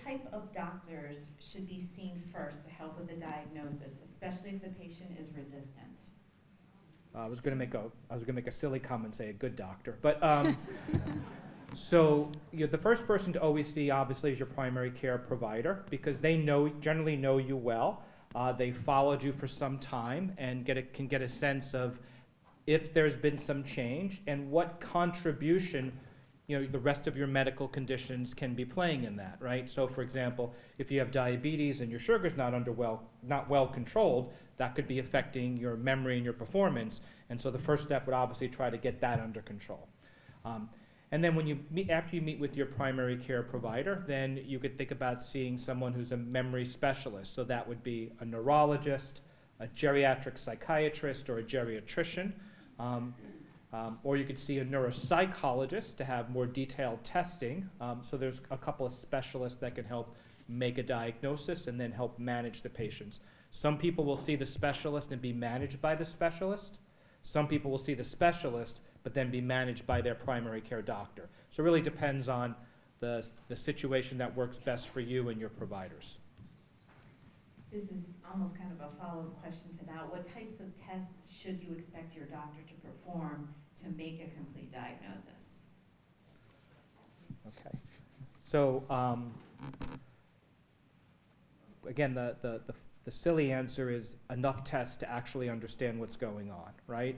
type of doctors should be seen first to help with the diagnosis, especially if the patient is resistant? I was going to make a silly comment and say a good doctor, but so the first person to always see, obviously, is your primary care provider because they generally know you well. They followed you for some time and can get a sense of if there's been some change and what contribution the rest of your medical conditions can be playing in that, right? So, for example, if you have diabetes and your sugar's not well controlled, that could be affecting your memory and your performance. And so the first step would obviously try to get that under control. And then after you meet with your primary care provider, then you could think about seeing someone who's a memory specialist. So that would be a neurologist, a geriatric psychiatrist, or a geriatrician. Or you could see a neuropsychologist to have more detailed testing. So there's a couple of specialists that can help make a diagnosis and then help manage the patients. Some people will see the specialist and be managed by the specialist. Some people will see the specialist but then be managed by their primary care doctor. So it really depends on the situation that works best for you and your providers. This is almost kind of a follow-up question to that. What types of tests should you expect your doctor to perform to make a complete diagnosis? Okay. So again, the silly answer is enough tests to actually understand what's going on, right?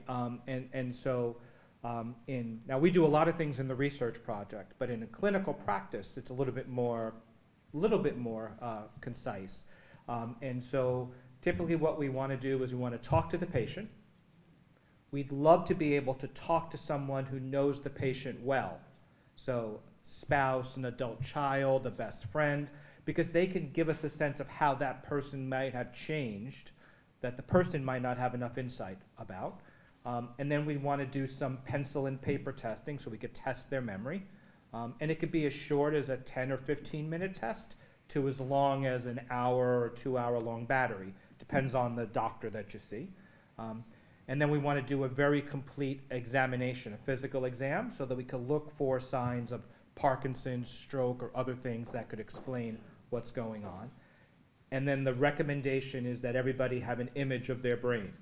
Now we do a lot of things in the research project, but in a clinical practice, it's a little bit more concise. And so typically what we want to do is we want to talk to the patient. We'd love to be able to talk to someone who knows the patient well. So spouse, an adult child, a best friend, because they can give us a sense of how that person might have changed that the person might not have enough insight about. And then we want to do some pencil and paper testing so we could test their memory. And it could be as short as a 10 or 15-minute test to as long as an hour or 2-hour long battery. Depends on the doctor that you see. And then we want to do a very complete examination, a physical exam, so that we can look for signs of Parkinson's, stroke, or other things that could explain what's going on. And then the recommendation is that everybody have an image of their brain.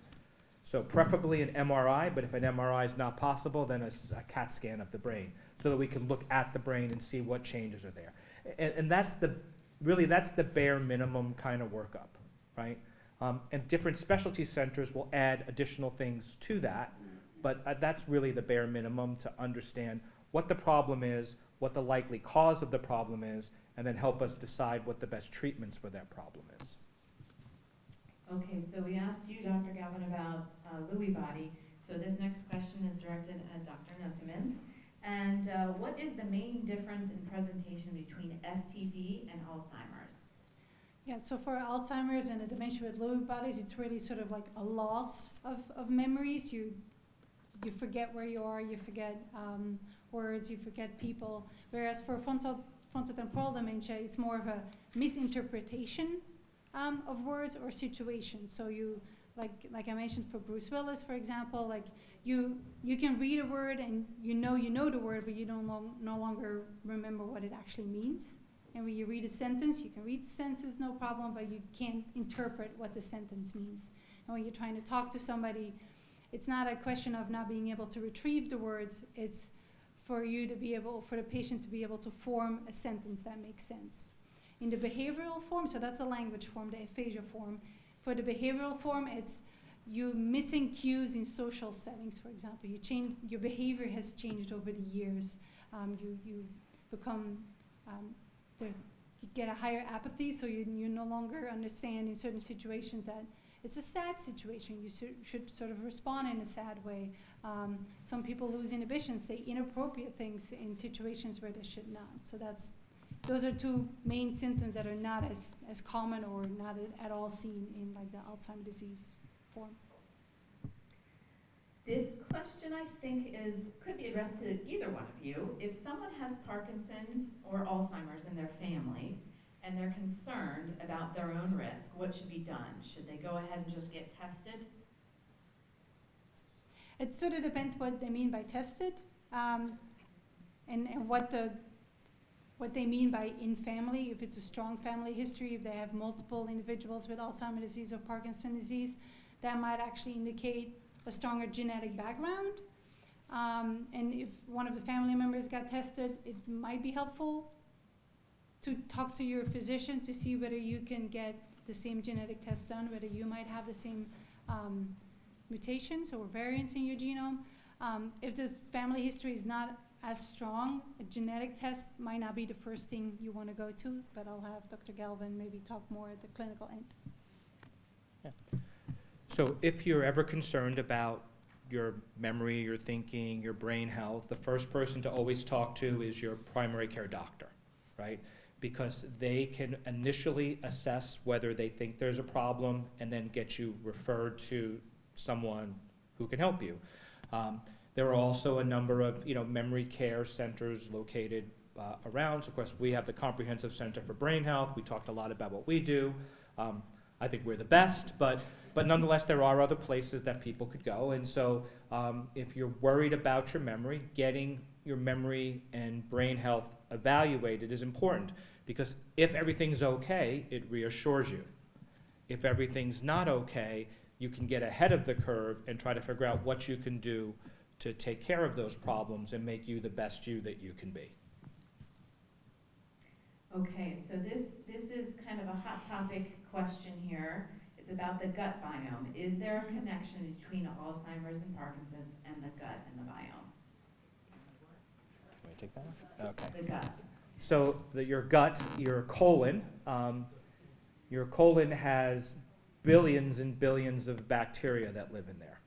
So preferably an MRI, but if an MRI is not possible, then a CAT scan of the brain, so that we can look at the brain and see what changes are there. And that's the bare minimum kind of workup, right? And different specialty centers will add additional things to that, but that's really the bare minimum to understand what the problem is, what the likely cause of the problem is, and then help us decide what the best treatments for that problem is. Okay, so we asked you, Dr. Galvin, about Lewy body. So this next question is directed at Dr. Nuttemans. And what is the main difference in presentation between FTD and Alzheimer's? Yeah, so for Alzheimer's and the dementia with Lewy bodies, it's really sort of like a loss of memories. You forget where you are, you forget words, you forget people. Whereas for frontotemporal dementia, it's more of a misinterpretation of words or situations. So you, like I mentioned for Bruce Willis, for example, like you can read a word and you know the word, but you don't no longer remember what it actually means. And when you read a sentence, you can read the sentences, no problem, but you can't interpret what the sentence means. And when you're trying to talk to somebody, it's not a question of not being able to retrieve the words, it's for the patient to be able to form a sentence that makes sense. In the behavioral form, so that's the language form, the aphasia form. For the behavioral form, it's you missing cues in social settings, for example. Your behavior has changed over the years. You become, you get a higher apathy, so you no longer understand in certain situations that it's a sad situation. You should sort of respond in a sad way. Some people lose inhibition, say inappropriate things in situations where they should not. So those are two main symptoms that are not as common or not at all seen in like the Alzheimer's disease form. This question, I think, could be addressed to either one of you. If someone has Parkinson's or Alzheimer's in their family and they're concerned about their own risk, what should be done? Should they go ahead and just get tested? It sort of depends what they mean by tested, and what the what they mean by in family, if it's a strong family history, if they have multiple individuals with Alzheimer's disease or Parkinson's disease, that might actually indicate a stronger genetic background. And if one of the family members got tested, it might be helpful to talk to your physician to see whether you can get the same genetic test done, whether you might have the same mutations or variants in your genome. If this family history is not as strong, a genetic test might not be the first thing you want to go to, but I'll have Dr. Galvin maybe talk more at the clinical end. Yeah. So if you're ever concerned about your memory, your thinking, your brain health, the first person to always talk to is your primary care doctor, right? Because they can initially assess whether they think there's a problem and then get you referred to someone who can help you. There are also a number of memory care centers located around. So of course, we have the Comprehensive Center for Brain Health. We talked a lot about what we do. I think we're the best, but nonetheless, there are other places that people could go. And so if you're worried about your memory, getting your memory and brain health evaluated is important, because if everything's okay, it reassures you. If everything's not okay, you can get ahead of the curve and try to figure out what you can do to take care of those problems and make you the best you that you can be. Okay, so this is kind of a hot topic question here. It's about the gut biome. Is there a connection between Alzheimer's and Parkinson's and the gut and the biome? Can we take that one? Okay. The gut. So your gut, your colon has billions and billions of bacteria that live in there.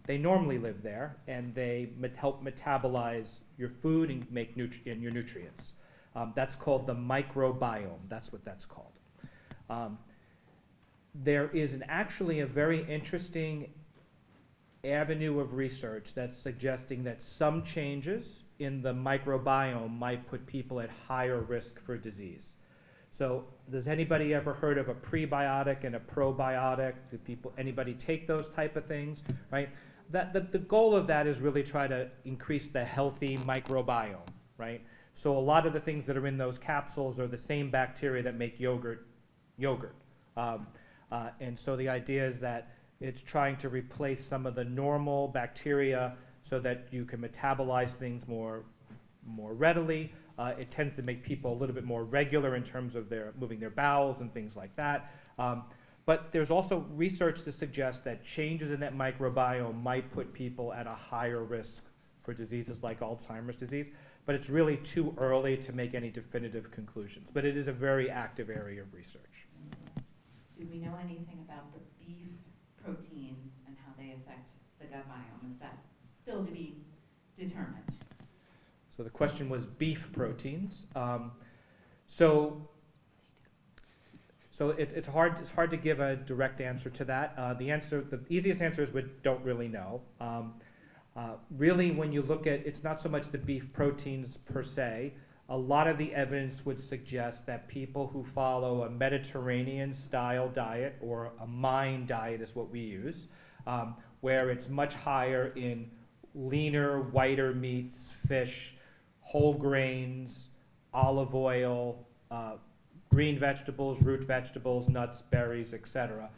They normally live there, and they help metabolize your food and make your nutrients. That's called the microbiome. That's what that's called. There is actually a very interesting avenue of research that's suggesting that some changes in the microbiome might put people at higher risk for disease. So does anybody ever heard of a prebiotic and a probiotic? Anybody take those type of things, right? The goal of that is really try to increase the healthy microbiome, right? So a lot of the things that are in those capsules are the same bacteria that make yogurt. And so the idea is that it's trying to replace some of the normal bacteria so that you can metabolize things more readily. It tends to make people a little bit more regular in terms of moving their bowels and things like that. But there's also research to suggest that changes in that microbiome might put people at a higher risk for diseases like Alzheimer's disease. But it's really too early to make any definitive conclusions. But it is a very active area of research. Do we know anything about the beef proteins and how they affect the gut biome? Is that still to be determined? So the question was beef proteins. So it's hard to give a direct answer to that. The easiest answer is we don't really know. Really, when you look at, it's not so much the beef proteins per se. A lot of the evidence would suggest that people who follow a Mediterranean-style diet, or a MIND diet is what we use, where it's much higher in leaner, whiter meats, fish, whole grains, olive oil, green vegetables, root vegetables, nuts, berries, etc.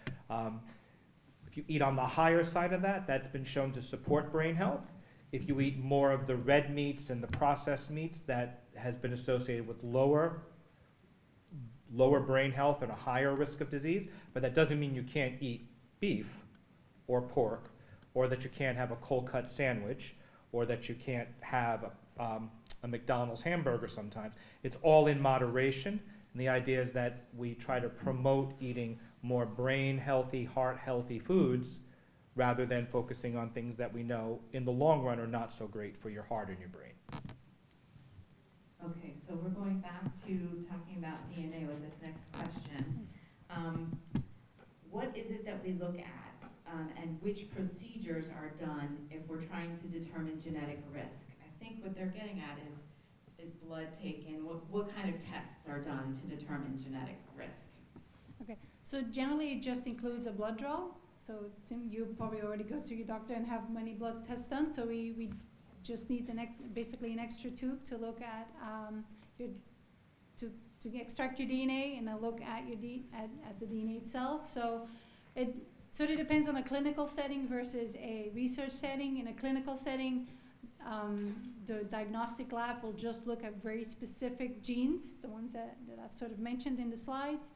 If you eat on the higher side of that, that's been shown to support brain health. If you eat more of the red meats and the processed meats, that has been associated with lower brain health and a higher risk of disease. But that doesn't mean you can't eat beef or pork, or that you can't have a cold cut sandwich, or that you can't have a McDonald's hamburger sometimes. It's all in moderation. And the idea is that we try to promote eating more brain healthy, heart healthy foods, rather than focusing on things that we know in the long run are not so great for your heart and your brain. Okay, so we're going back to talking about DNA with this next question. What is it that we look at, and which procedures are done if we're trying to determine genetic risk? I think what they're getting at is blood taken. What kind of tests are done to determine genetic risk? Okay, so generally it just includes a blood draw. So Tim, you probably already go to your doctor and have many blood tests done. So we just need basically an extra tube to look at your to extract your DNA and then look at your at the DNA itself. So it sort of depends on a clinical setting versus a research setting. In a clinical setting, the diagnostic lab will just look at very specific genes, the ones that I've sort of mentioned in the slides.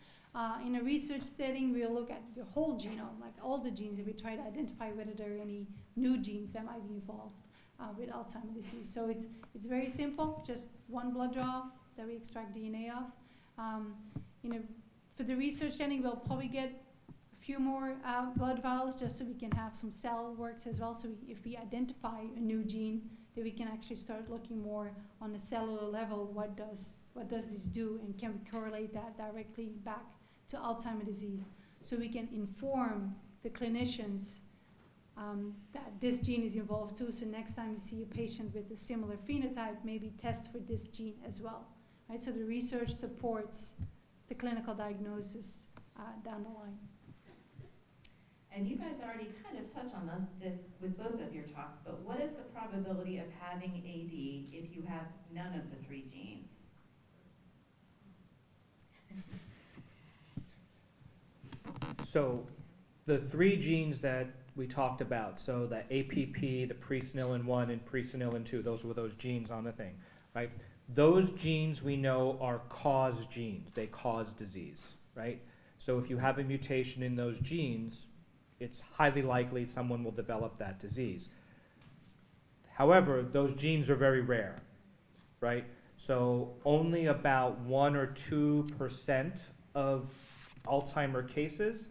In a research setting, we'll look at the whole genome, like all the genes, and we try to identify whether there are any new genes that might be involved with Alzheimer's disease. So it's very simple, just one blood draw that we extract DNA of. For the research setting, we'll probably get a few more blood vials just so we can have some cell works as well. So if we identify a new gene, then we can actually start looking more on the cellular level. What does this do, and can we correlate that directly back to Alzheimer's disease? So we can inform the clinicians that this gene is involved too. So next time you see a patient with a similar phenotype, maybe test for this gene as well. Right? So the research supports the clinical diagnosis down the line. And you guys already kind of touched on this with both of your talks, but what is the probability of having AD if you have none of the 3 genes? So the 3 genes that we talked about, so the APP, the presenilin 1 and presenilin 2, those were those genes on the thing, right? Those genes we know are cause genes. They cause disease, right? So if you have a mutation in those genes, it's highly likely someone will develop that disease. However, those genes are very rare, right? So only about 1 or 2% of Alzheimer's cases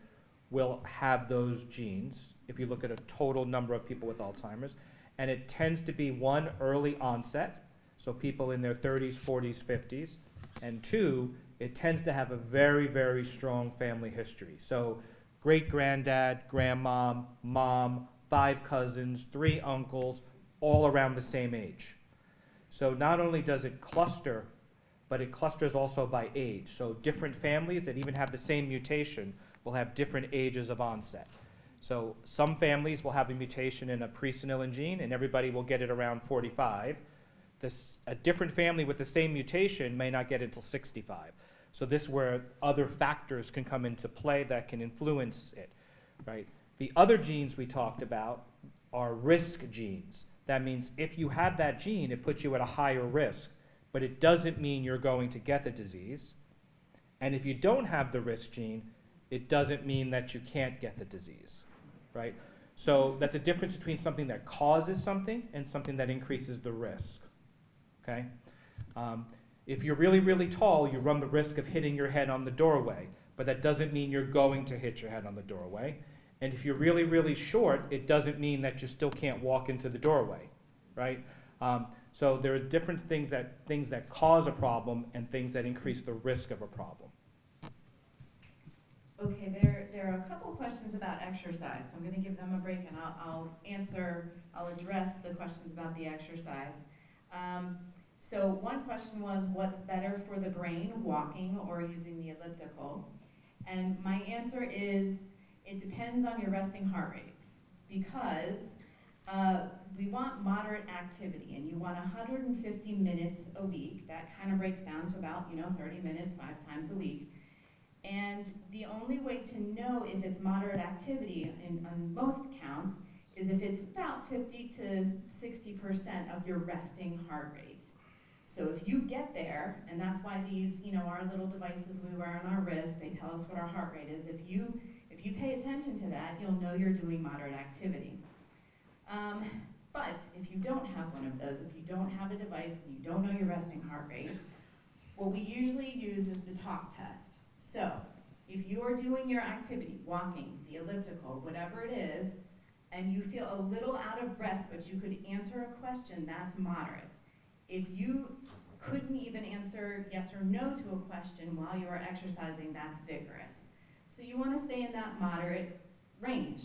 will have those genes, if you look at a total number of people with Alzheimer's. And it tends to be 1, early onset, so people in their 30s, 40s, 50s. And 2, it tends to have a very, very strong family history. So great-granddad, grandmom, mom, 5 cousins, 3 uncles, all around the same age. So not only does it cluster, but it clusters also by age. So different families that even have the same mutation will have different ages of onset. So some families will have a mutation in a presenilin gene, and everybody will get it around 45. A different family with the same mutation may not get it until 65. So this is where other factors can come into play that can influence it, right? The other genes we talked about are risk genes. That means if you have that gene, it puts you at a higher risk, but it doesn't mean you're going to get the disease. And if you don't have the risk gene, it doesn't mean that you can't get the disease, right? So that's a difference between something that causes something and something that increases the risk, okay? If you're really, really tall, you run the risk of hitting your head on the doorway, but that doesn't mean you're going to hit your head on the doorway. And if you're really, really short, it doesn't mean that you still can't walk into the doorway, right? So there are different things that cause a problem and things that increase the risk of a problem. Okay, there are a couple questions about exercise, so I'm going to give them a break and I'll address the questions about the exercise. So one question was, what's better for the brain, walking or using the elliptical? And my answer is, it depends on your resting heart rate, because we want moderate activity, and you want 150 minutes a week. That kind of breaks down to about 30 minutes 5 times a week. And the only way to know if it's moderate activity on most counts is if it's about 50 to 60% of your resting heart rate. So if you get there, and that's why these, our little devices we wear on our wrists, they tell us what our heart rate is. If you pay attention to that, you'll know you're doing moderate activity. But if you don't have one of those, if you don't have a device and you don't know your resting heart rate, what we usually use is the talk test. So if you are doing your activity, walking, the elliptical, whatever it is, and you feel a little out of breath, but you could answer a question, that's moderate. If you couldn't even answer yes or no to a question while you are exercising, that's vigorous. So you want to stay in that moderate range.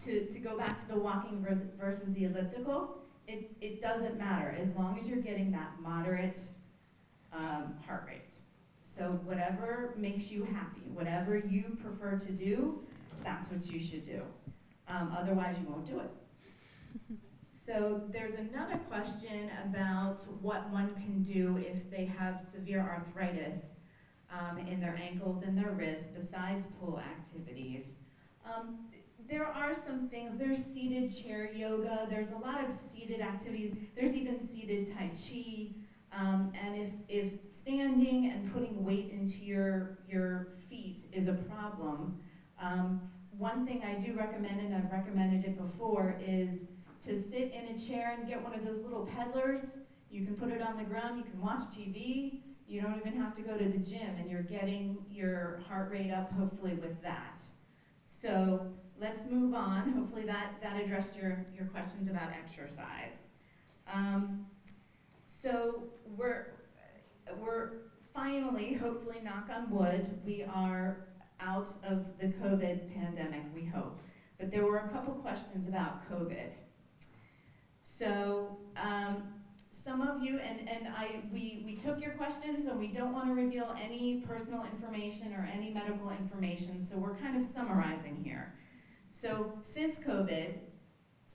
To go back to the walking versus the elliptical, it doesn't matter as long as you're getting that moderate heart rate. So whatever makes you happy, whatever you prefer to do, that's what you should do. Otherwise, you won't do it. So there's another question about what one can do if they have severe arthritis in their ankles and their wrists besides pool activities. There are some things, there's seated chair yoga, there's a lot of seated activities, there's even seated Tai Chi, and if standing and putting weight into your feet is a problem, one thing I do recommend, and I've recommended it before, is to sit in a chair and get one of those little peddlers. You can put it on the ground, you can watch TV, you don't even have to go to the gym, and you're getting your heart rate up hopefully with that. So let's move on. Hopefully that addressed your questions about exercise. So we're finally, hopefully knock on wood, we are out of the COVID pandemic, we hope. But there were a couple questions about COVID. So some of you, we took your questions, and we don't want to reveal any personal information or any medical information, so we're kind of summarizing here. So since COVID,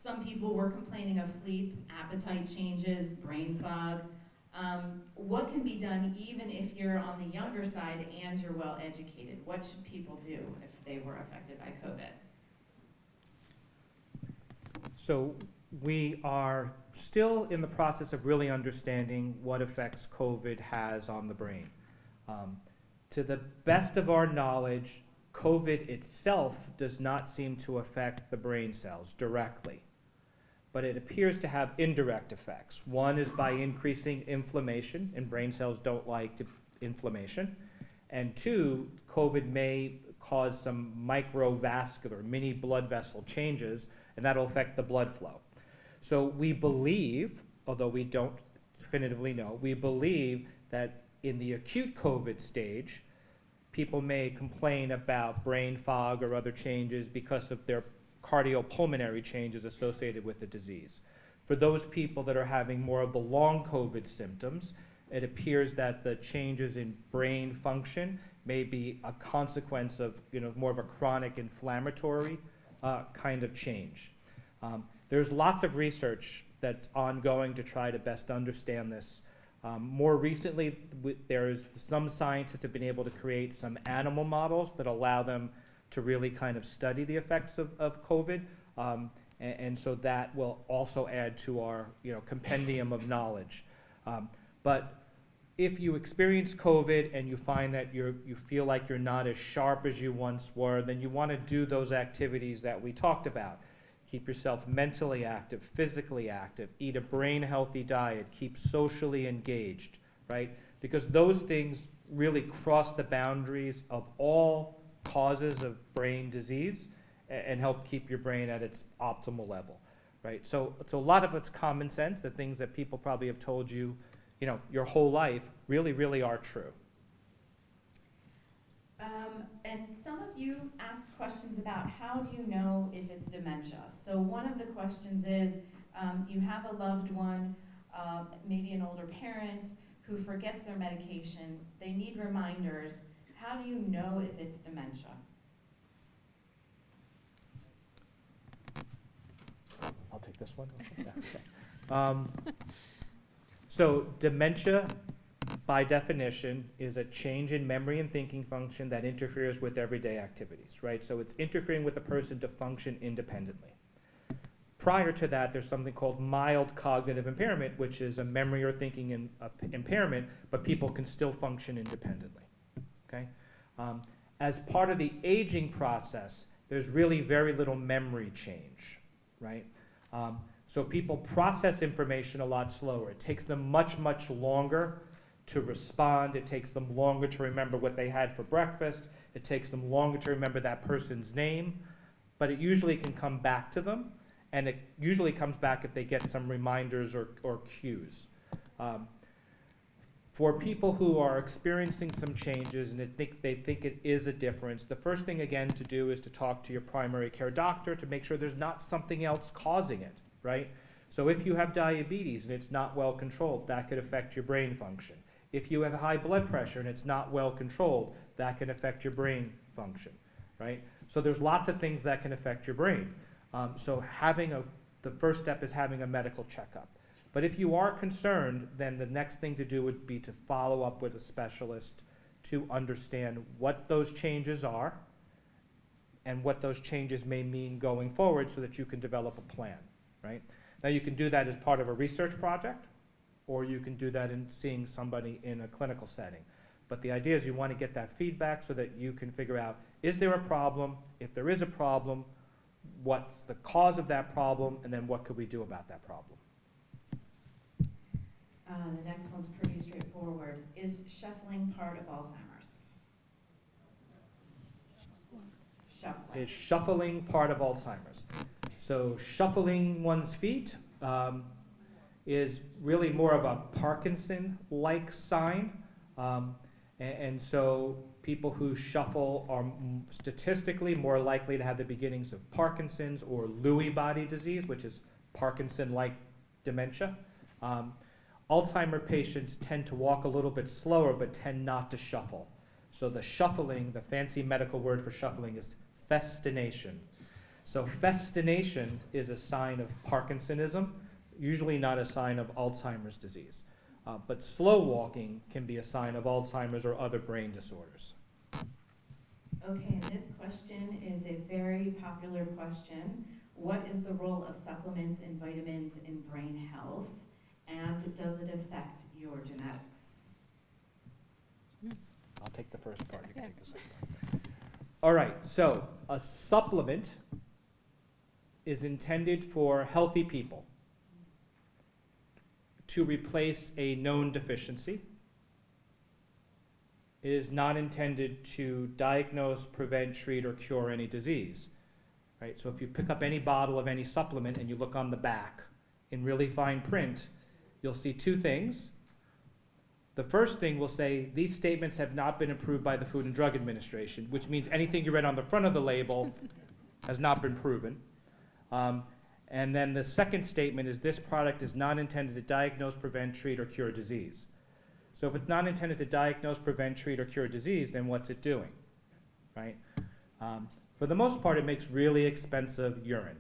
some people were complaining of sleep, appetite changes, brain fog. What can be done even if you're on the younger side and you're well educated? What should people do if they were affected by COVID? So we are still in the process of really understanding what effects COVID has on the brain. To the best of our knowledge, COVID itself does not seem to affect the brain cells directly, but it appears to have indirect effects. One is by increasing inflammation, and brain cells don't like inflammation. And two, COVID may cause some microvascular, mini blood vessel changes, and that'll affect the blood flow. So we believe, although we don't definitively know, we believe that in the acute COVID stage, people may complain about brain fog or other changes because of their cardiopulmonary changes associated with the disease. For those people that are having more of the long COVID symptoms, it appears that the changes in brain function may be a consequence of more of a chronic inflammatory kind of change. There's lots of research that's ongoing to try to best understand this. More recently, there's some scientists have been able to create some animal models that allow them to really kind of study the effects of COVID, and so that will also add to our compendium of knowledge. But if you experience COVID and you find that you feel like you're not as sharp as you once were, then you want to do those activities that we talked about. Keep yourself mentally active, physically active, eat a brain-healthy diet, keep socially engaged, right? Because those things really cross the boundaries of all causes of brain disease and help keep your brain at its optimal level, right? So a lot of it's common sense, the things that people probably have told you, your whole life really, really are true. And some of you asked questions about how do you know if it's dementia. So one of the questions is, you have a loved one, maybe an older parent, who forgets their medication. They need reminders. How do you know if it's dementia? I'll take this one. Yeah, okay. So dementia, by definition, is a change in memory and thinking function that interferes with everyday activities, right? So it's interfering with a person to function independently. Prior to that, there's something called mild cognitive impairment, which is a memory or thinking impairment, but people can still function independently, okay? As part of the aging process, there's really very little memory change, right? So people process information a lot slower. It takes them much, much longer to respond. It takes them longer to remember what they had for breakfast. It takes them longer to remember that person's name, but it usually can come back to them, and it usually comes back if they get some reminders or cues. For people who are experiencing some changes and they think it is a difference, the first thing again to do is to talk to your primary care doctor to make sure there's not something else causing it, right? So if you have diabetes and it's not well controlled, that could affect your brain function. If you have high blood pressure and it's not well controlled, that can affect your brain function, right? So there's lots of things that can affect your brain. So having a the first step is having a medical checkup. But if you are concerned, then the next thing to do would be to follow up with a specialist to understand what those changes are and what those changes may mean going forward so that you can develop a plan, right? Now you can do that as part of a research project, or you can do that in seeing somebody in a clinical setting. But the idea is you want to get that feedback so that you can figure out, is there a problem? If there is a problem, what's the cause of that problem, and then what could we do about that problem? The next one's pretty straightforward. Is shuffling part of Alzheimer's? Shuffling. Is shuffling part of Alzheimer's? So shuffling one's feet is really more of a Parkinson-like sign. And so people who shuffle are statistically more likely to have the beginnings of Parkinson's or Lewy body disease, which is Parkinson-like dementia. Alzheimer patients tend to walk a little bit slower but tend not to shuffle. So the shuffling, the fancy medical word for shuffling is festination. So festination is a sign of Parkinsonism, usually not a sign of Alzheimer's disease. But slow walking can be a sign of Alzheimer's or other brain disorders. Okay, and this question is a very popular question. What is the role of supplements and vitamins in brain health? And does it affect your genetics? I'll take the first part, you can take the second part. All right, so a supplement is intended for healthy people to replace a known deficiency. It is not intended to diagnose, prevent, treat, or cure any disease. Right? So if you pick up any bottle of any supplement and you look on the back in really fine print, you'll see two things. The first thing will say, these statements have not been approved by the Food and Drug Administration, which means anything you read on the front of the label has not been proven. And then the second statement is, this product is not intended to diagnose, prevent, treat, or cure disease. So if it's not intended to diagnose, prevent, treat, or cure disease, then what's it doing, right? For the most part, it makes really expensive urine.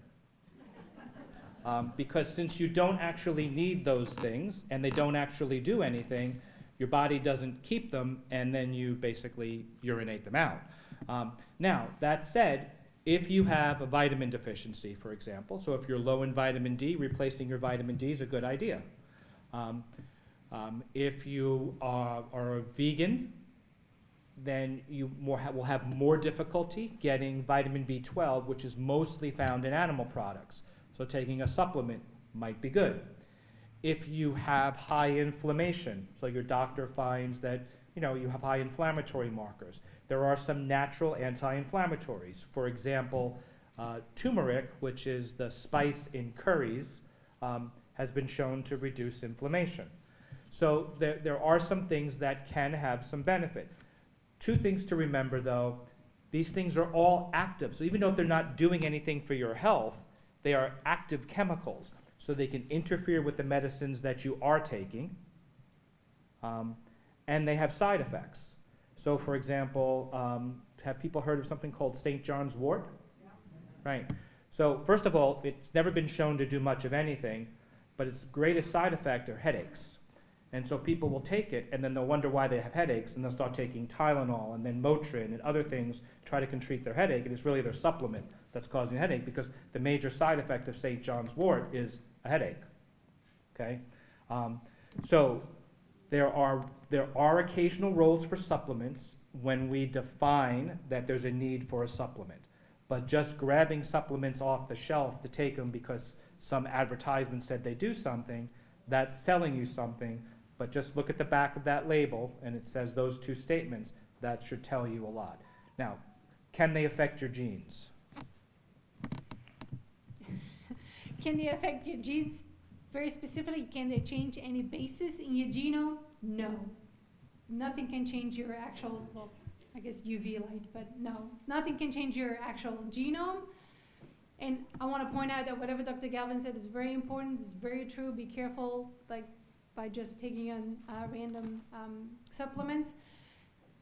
Because since you don't actually need those things, and they don't actually do anything, your body doesn't keep them, and then you basically urinate them out. Now, that said, if you have a vitamin deficiency, for example, so if you're low in vitamin D, replacing your vitamin D is a good idea. If you are a vegan, then you will have more difficulty getting vitamin B12, which is mostly found in animal products. So taking a supplement might be good. If you have high inflammation, so your doctor finds that you have high inflammatory markers, there are some natural anti-inflammatories. For example, turmeric, which is the spice in curries, has been shown to reduce inflammation. So there are some things that can have some benefit. Two things to remember, though. These things are all active. So even though they're not doing anything for your health, they are active chemicals. So they can interfere with the medicines that you are taking, and they have side effects. So for example, have people heard of something called St. John's wort? Yeah. Right. So first of all, it's never been shown to do much of anything, but its greatest side effect are headaches. And so people will take it, and then they'll wonder why they have headaches, and they'll start taking Tylenol and then Motrin and other things to try to treat their headache, and it's really their supplement that's causing a headache, because the major side effect of St. John's wort is a headache. Okay? So there are occasional roles for supplements when we define that there's a need for a supplement. But just grabbing supplements off the shelf to take them because some advertisement said they do something, that's selling you something. But just look at the back of that label, and it says those two statements. That should tell you a lot. Now, can they affect your genes? Can they affect your genes? Very specifically, can they change any bases in your genome? No. Nothing can change your actual, well, I guess UV light, but no. Nothing can change your actual genome. And I want to point out that whatever Dr. Galvin said is very important. It's very true. Be careful, by just taking on random supplements.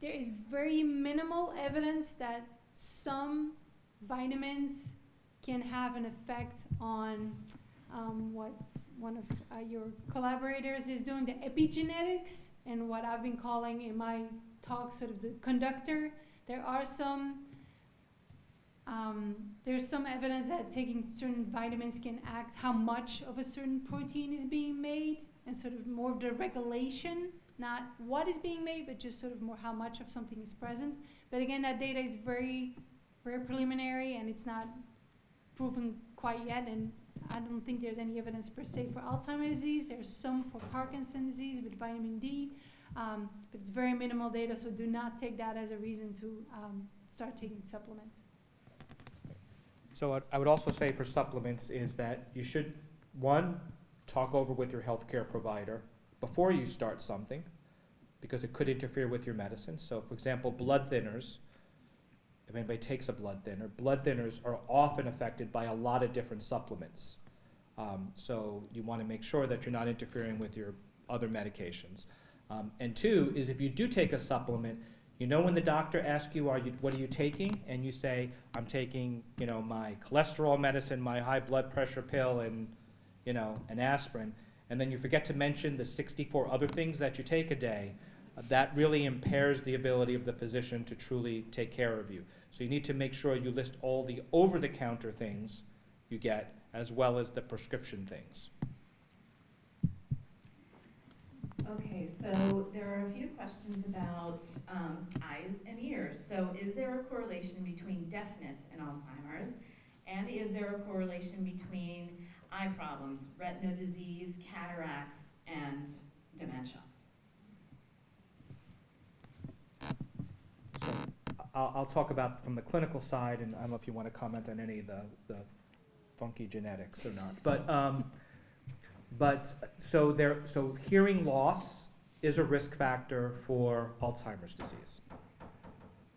There is very minimal evidence that some vitamins can have an effect on what one of your collaborators is doing, the epigenetics, and what I've been calling in my talk sort of the conductor. There's some evidence that taking certain vitamins can act how much of a certain protein is being made, and sort of more of the regulation, not what is being made, but just sort of more how much of something is present. But again, that data is very, very preliminary, and it's not proven quite yet, and I don't think there's any evidence per se for Alzheimer's disease. There's some for Parkinson's disease with vitamin D, but it's very minimal data, so do not take that as a reason to start taking supplements. So what I would also say for supplements is that you should, one, talk over with your healthcare provider before you start something, because it could interfere with your medicine. So for example, blood thinners, if anybody takes a blood thinners are often affected by a lot of different supplements. So you want to make sure that you're not interfering with your other medications. And two is, if you do take a supplement, you know, when the doctor asks you, what are you taking? And you say, I'm taking, you know, my cholesterol medicine, my high blood pressure pill, and, you know, an aspirin. And then you forget to mention the 64 other things that you take a day. That really impairs the ability of the physician to truly take care of you. So you need to make sure you list all the over-the-counter things you get, as well as the prescription things. Okay, so there are a few questions about eyes and ears. So is there a correlation between deafness and Alzheimer's? And is there a correlation between eye problems, retina disease, cataracts, and dementia? So I'll talk about from the clinical side, and I don't know if you want to comment on any of the funky genetics or not. So hearing loss is a risk factor for Alzheimer's disease,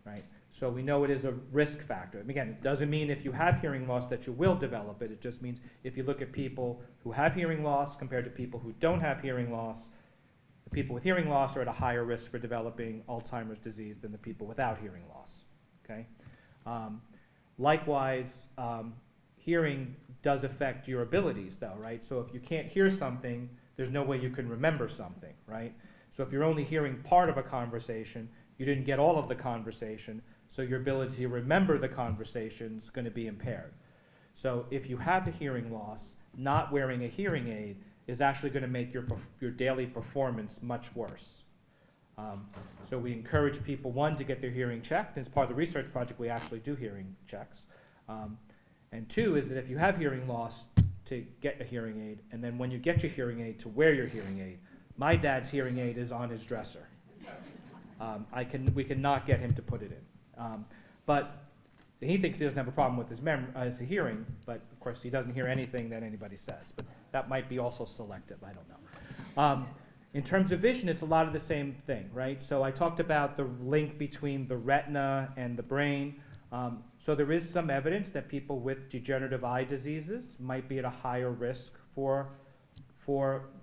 right? So we know it is a risk factor. And again, it doesn't mean if you have hearing loss that you will develop it. It just means if you look at people who have hearing loss compared to people who don't have hearing loss, the people with hearing loss are at a higher risk for developing Alzheimer's disease than the people without hearing loss, okay? Likewise, hearing does affect your abilities though, right? So if you can't hear something, there's no way you can remember something, right? So if you're only hearing part of a conversation, you didn't get all of the conversation, so your ability to remember the conversation is going to be impaired. So if you have a hearing loss, not wearing a hearing aid is actually going to make your daily performance much worse. So we encourage people, one, to get their hearing checked. As part of the research project, we actually do hearing checks. And two is that if you have hearing loss, to get a hearing aid, and then when you get your hearing aid, to wear your hearing aid. My dad's hearing aid is on his dresser. We cannot get him to put it in. But he thinks he doesn't have a problem with his hearing, but of course he doesn't hear anything that anybody says. But that might be also selective, I don't know. In terms of vision, it's a lot of the same thing, right? So I talked about the link between the retina and the brain. So there is some evidence that people with degenerative eye diseases might be at a higher risk for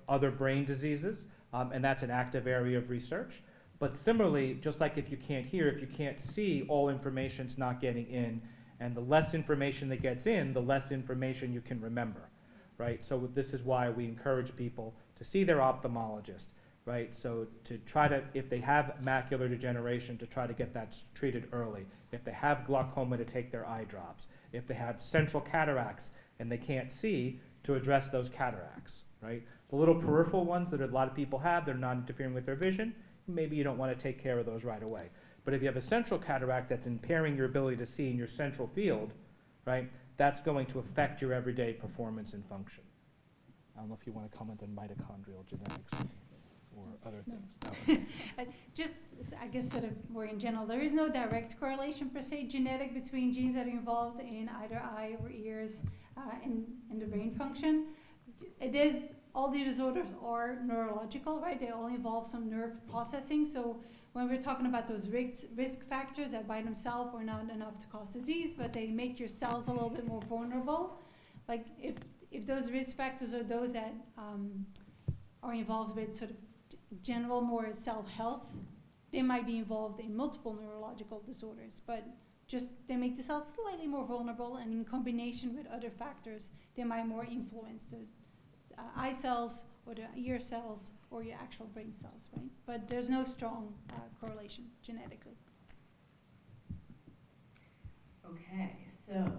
other brain diseases, and that's an active area of research. But similarly, just like if you can't hear, if you can't see, all information's not getting in, and the less information that gets in, the less information you can remember, right? So this is why we encourage people to see their ophthalmologist, right? So to try to, if they have macular degeneration, to try to get that treated early. If they have glaucoma, to take their eye drops. If they have central cataracts and they can't see, to address those cataracts, right? The little peripheral ones that a lot of people have, they're not interfering with their vision, maybe you don't want to take care of those right away. But if you have a central cataract that's impairing your ability to see in your central field, right, that's going to affect your everyday performance and function. I don't know if you want to comment on mitochondrial genetics or other things. No. Just, I guess, sort of more in general, there is no direct correlation per se genetic between genes that are involved in either eye or ears and the brain function. It is, all the disorders are neurological, right? They all involve some nerve processing. So when we're talking about those risk factors that by themselves are not enough to cause disease, but they make your cells a little bit more vulnerable. Like if those risk factors are those that are involved with sort of general more cell health, they might be involved in multiple neurological disorders, but they make the cells slightly more vulnerable, and in combination with other factors, they might more influence the eye cells or the ear cells or your actual brain cells, right? But there's no strong correlation genetically. Okay, so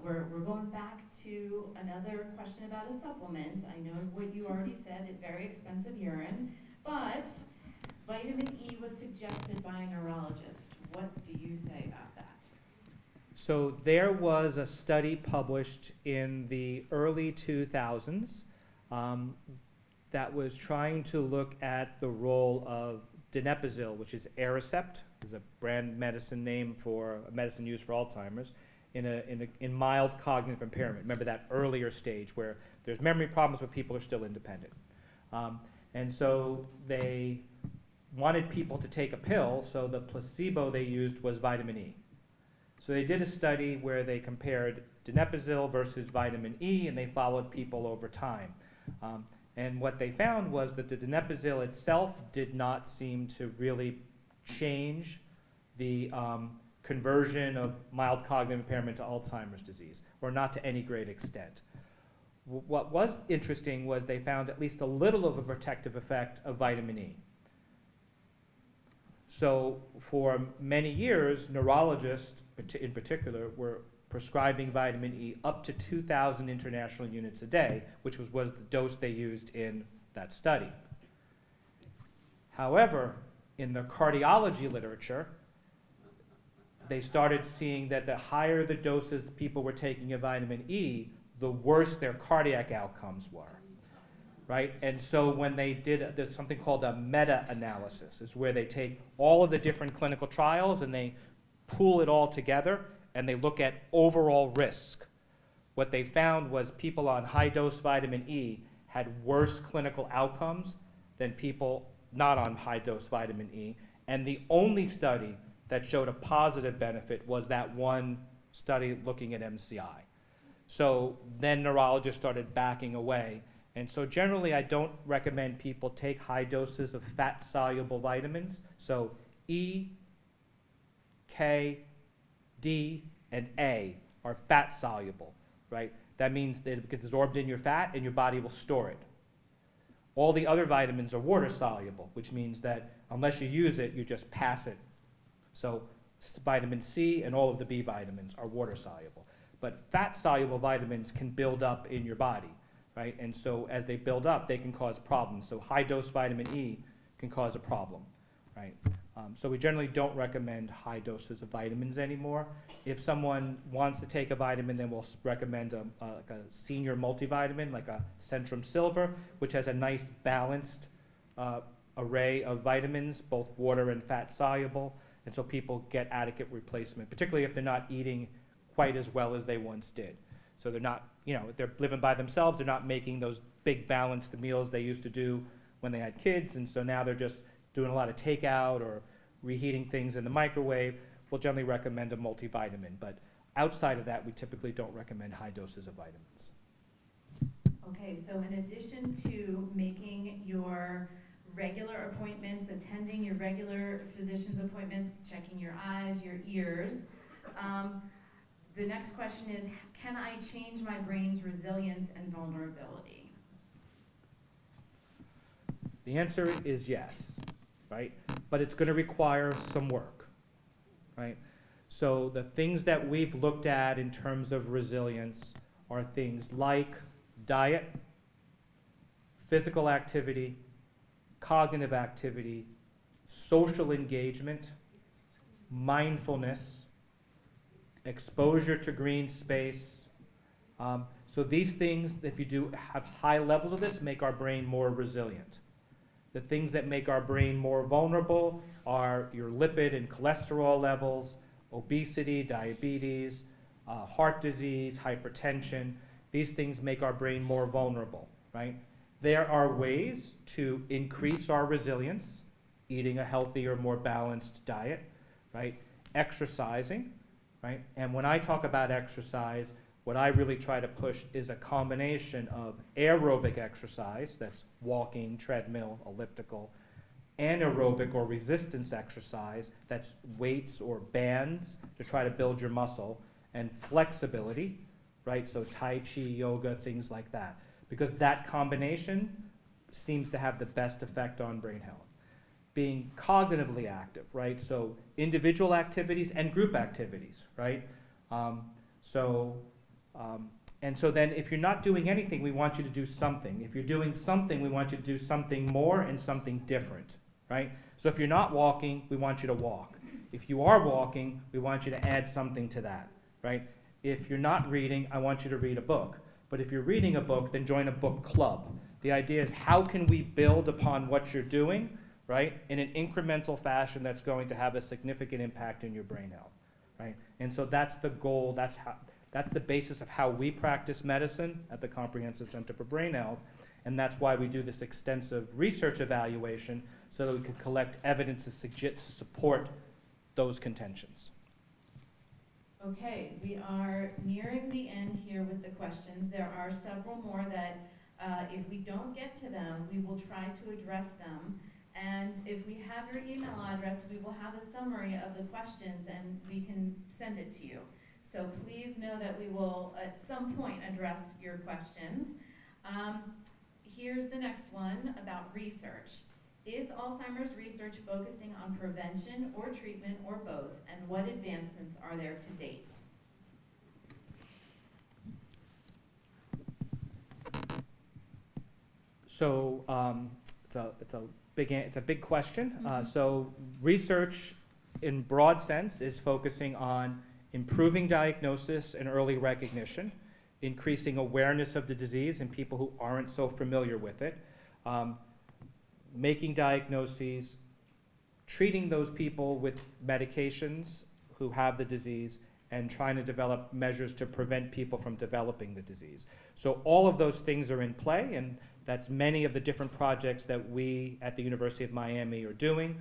we're going back to another question about a supplement. I know what you already said, it's very expensive urine, but vitamin E was suggested by a neurologist. What do you say about that? So there was a study published in the early 2000s that was trying to look at the role of donepezil, which is Aricept, is a brand medicine name for a medicine used for Alzheimer's, in mild cognitive impairment. Remember that earlier stage where there's memory problems but people are still independent. And so they wanted people to take a pill, so the placebo they used was vitamin E. So they did a study where they compared donepezil versus vitamin E, and they followed people over time. And what they found was that the donepezil itself did not seem to really change the conversion of mild cognitive impairment to Alzheimer's disease, or not to any great extent. What was interesting was they found at least a little of a protective effect of vitamin E. So for many years, neurologists in particular were prescribing vitamin E up to 2,000 international units a day, which was the dose they used in that study. However, in the cardiology literature, they started seeing that the higher the doses people were taking of vitamin E, the worse their cardiac outcomes were, right? And so when they did, there's something called a meta-analysis, is where they take all of the different clinical trials and they pool it all together and they look at overall risk. What they found was people on high-dose vitamin E had worse clinical outcomes than people not on high-dose vitamin E, and the only study that showed a positive benefit was that one study looking at MCI. So then neurologists started backing away. And so generally I don't recommend people take high doses of fat-soluble vitamins. So E, K, D, and A are fat-soluble, right? That means that it gets absorbed in your fat and your body will store it. All the other vitamins are water-soluble, which means that unless you use it, you just pass it. So vitamin C and all of the B vitamins are water-soluble. But fat-soluble vitamins can build up in your body, right? And so as they build up, they can cause problems. So high-dose vitamin E can cause a problem, right? So we generally don't recommend high doses of vitamins anymore. If someone wants to take a vitamin, then we'll recommend like a senior multivitamin, like a Centrum Silver, which has a nice balanced array of vitamins, both water and fat-soluble. And so people get adequate replacement, particularly if they're not eating quite as well as they once did. So they're not, if they're living by themselves, they're not making those big balanced meals they used to do when they had kids, and so now they're just doing a lot of takeout or reheating things in the microwave. We'll generally recommend a multivitamin, but outside of that, we typically don't recommend high doses of vitamins. Okay, so in addition to making your regular appointments, attending your regular physician's appointments, checking your eyes, your ears, the next question is, can I change my brain's resilience and vulnerability? The answer is yes, right? But it's going to require some work, right? So the things that we've looked at in terms of resilience are things like diet, physical activity, cognitive activity, social engagement, mindfulness, exposure to green space. So these things, if you do have high levels of this, make our brain more resilient. The things that make our brain more vulnerable are your lipid and cholesterol levels, obesity, diabetes, heart disease, hypertension. These things make our brain more vulnerable, right? There are ways to increase our resilience, eating a healthier, more balanced diet, right? Exercising, right? And when I talk about exercise, what I really try to push is a combination of aerobic exercise, that's walking, treadmill, elliptical, anaerobic or resistance exercise, that's weights or bands to try to build your muscle, and flexibility, right? So Tai Chi, yoga, things like that. Because that combination seems to have the best effect on brain health. Being cognitively active, right? So individual activities and group activities, right? And so then if you're not doing anything, we want you to do something. If you're doing something, we want you to do something more and something different, right? So if you're not walking, we want you to walk. If you are walking, we want you to add something to that, right? If you're not reading, I want you to read a book. But if you're reading a book, then join a book club. The idea is, how can we build upon what you're doing, right, in an incremental fashion that's going to have a significant impact in your brain health, right? And so that's the goal. That's the basis of how we practice medicine at the Comprehensive Center for Brain Health, and that's why we do this extensive research evaluation, so that we can collect evidence to support those contentions. Okay, we are nearing the end here with the questions. There are several more that if we don't get to them, we will try to address them. And if we have your email address, we will have a summary of the questions and we can send it to you. So please know that we will at some point address your questions. Here's the next one about research. Is Alzheimer's research focusing on prevention or treatment or both, and what advancements are there to date? So it's a big question. So research, in broad sense, is focusing on improving diagnosis and early recognition, increasing awareness of the disease in people who aren't so familiar with it, making diagnoses, treating those people with medications who have the disease, and trying to develop measures to prevent people from developing the disease. So all of those things are in play, and that's many of the different projects that we at the University of Miami are doing.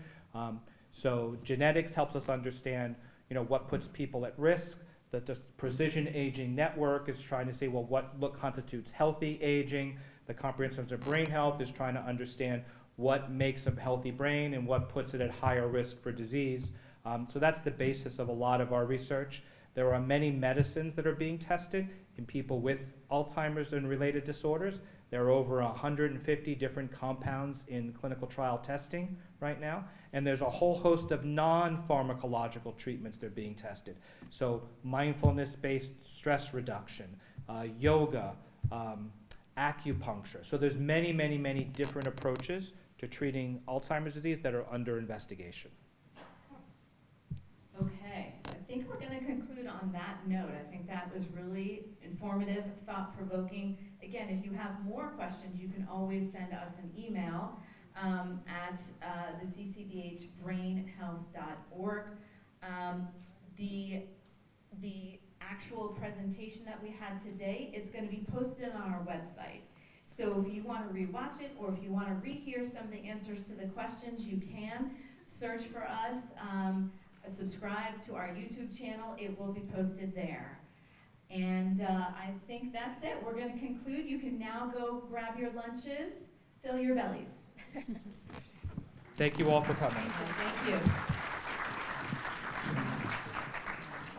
So genetics helps us understand, what puts people at risk. The Precision Aging Network is trying to say, well, what constitutes healthy aging? The Comprehensive Center for Brain Health is trying to understand what makes a healthy brain and what puts it at higher risk for disease. So that's the basis of a lot of our research. There are many medicines that are being tested in people with Alzheimer's and related disorders. There are over 150 different compounds in clinical trial testing right now, and there's a whole host of non-pharmacological treatments that are being tested. So mindfulness-based stress reduction, yoga, acupuncture. So there's many, many, many different approaches to treating Alzheimer's disease that are under investigation. Okay, so I think we're going to conclude on that note. I think that was really informative, thought-provoking. Again, if you have more questions, you can always send us an email at the ccbhbrainhealth.org. The actual presentation that we had today, it's going to be posted on our website. So if you want to rewatch it, or if you want to rehear some of the answers to the questions, you can. Search for us, subscribe to our YouTube channel. It will be posted there. And I think that's it. We're going to conclude. You can now go grab your lunches, fill your bellies. Thank you all for coming. Thank you.